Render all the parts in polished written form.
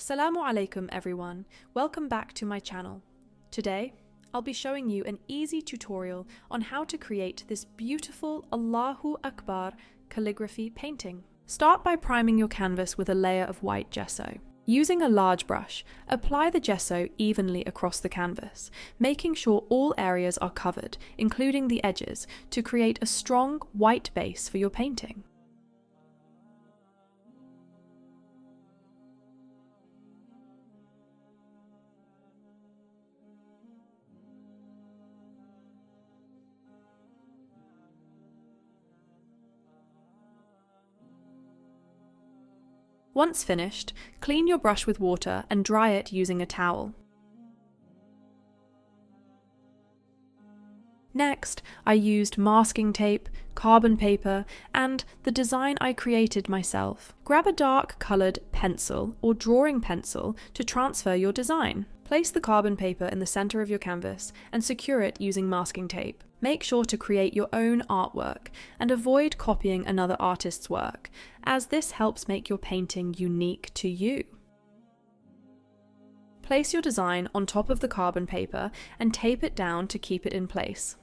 Assalamu alaikum everyone, welcome back to my channel. Today, I'll be showing you an easy tutorial on how to create this beautiful Allahu Akbar calligraphy painting. Start by priming your canvas with a layer of white gesso. Using a large brush, apply the gesso evenly across the canvas, making sure all areas are covered, including the edges, to create a strong white base for your painting. Once finished, clean your brush with water and dry it using a towel. Next, I used masking tape, carbon paper, and the design I created myself. Grab a dark coloured pencil or drawing pencil to transfer your design. Place the carbon paper in the centre of your canvas and secure it using masking tape. Make sure to create your own artwork and avoid copying another artist's work, as this helps make your painting unique to you. Place your design on top of the carbon paper and tape it down to keep it in place.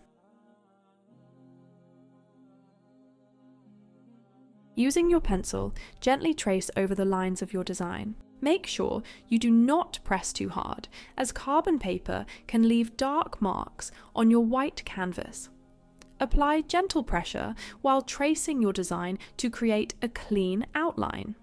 Using your pencil, gently trace over the lines of your design. Make sure you do not press too hard, as carbon paper can leave dark marks on your white canvas. Apply gentle pressure while tracing your design to create a clean outline.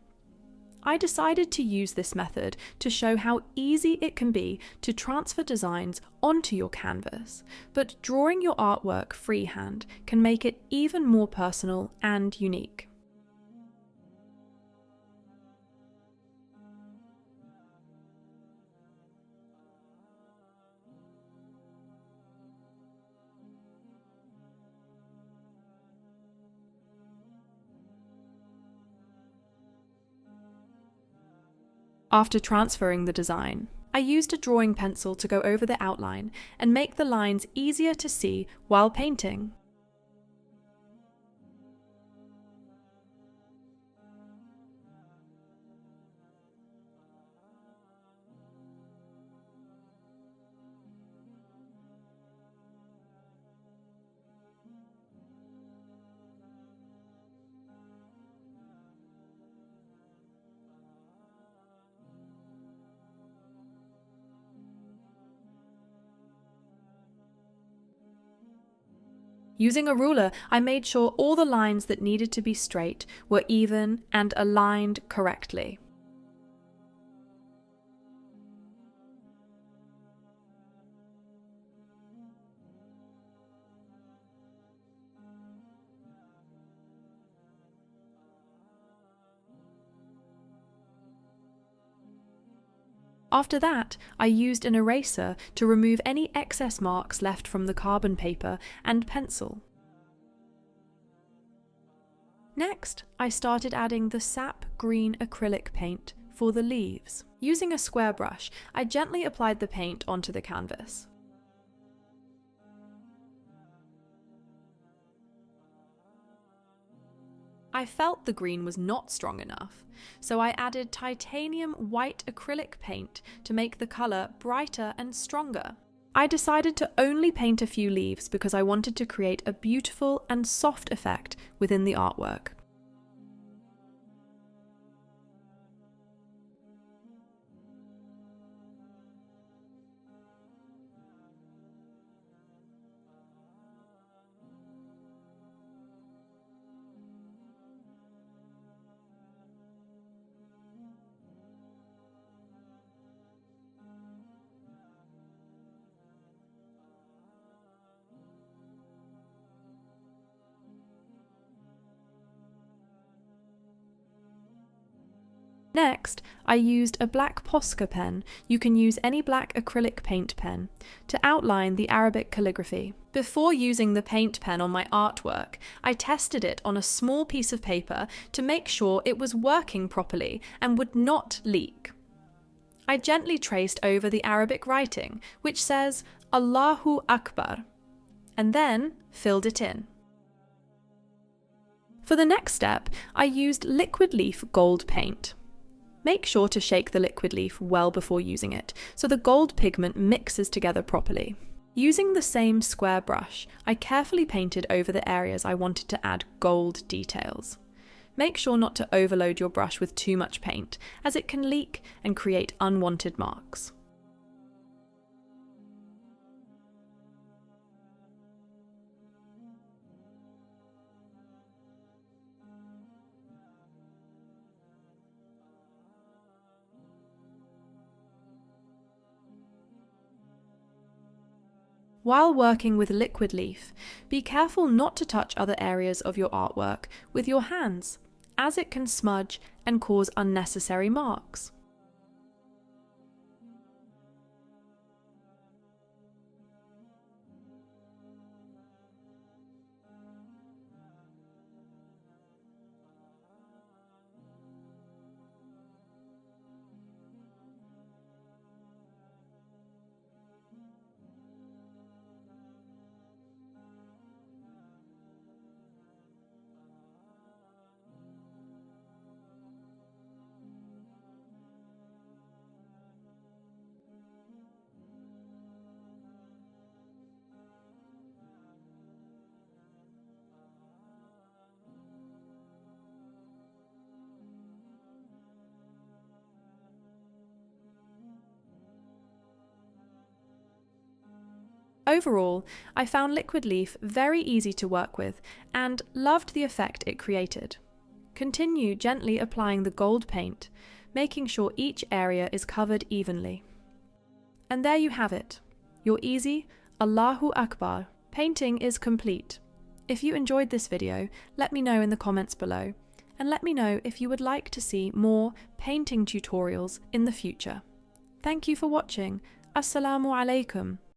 I decided to use this method to show how easy it can be to transfer designs onto your canvas, but drawing your artwork freehand can make it even more personal and unique. After transferring the design, I used a drawing pencil to go over the outline and make the lines easier to see while painting. Using a ruler, I made sure all the lines that needed to be straight were even and aligned correctly. After that, I used an eraser to remove any excess marks left from the carbon paper and pencil. Next, I started adding the sap green acrylic paint for the leaves. Using a square brush, I gently applied the paint onto the canvas. I felt the green was not strong enough, so I added titanium white acrylic paint to make the colour brighter and stronger. I decided to only paint a few leaves because I wanted to create a beautiful and soft effect within the artwork. Next, I used a black Posca pen, you can use any black acrylic paint pen, to outline the Arabic calligraphy. Before using the paint pen on my artwork, I tested it on a small piece of paper to make sure it was working properly and would not leak. I gently traced over the Arabic writing, which says Allahu Akbar, and then filled it in. For the next step, I used liquid leaf gold paint. Make sure to shake the liquid leaf well before using it, so the gold pigment mixes together properly. Using the same square brush, I carefully painted over the areas I wanted to add gold details. Make sure not to overload your brush with too much paint, as it can leak and create unwanted marks. While working with liquid leaf, be careful not to touch other areas of your artwork with your hands, as it can smudge and cause unnecessary marks. Overall, I found liquid leaf very easy to work with and loved the effect it created. Continue gently applying the gold paint, making sure each area is covered evenly. And there you have it. Your easy Allahu Akbar painting is complete. If you enjoyed this video, let me know in the comments below, and let me know if you would like to see more painting tutorials in the future. Thank you for watching. Assalamu alaikum.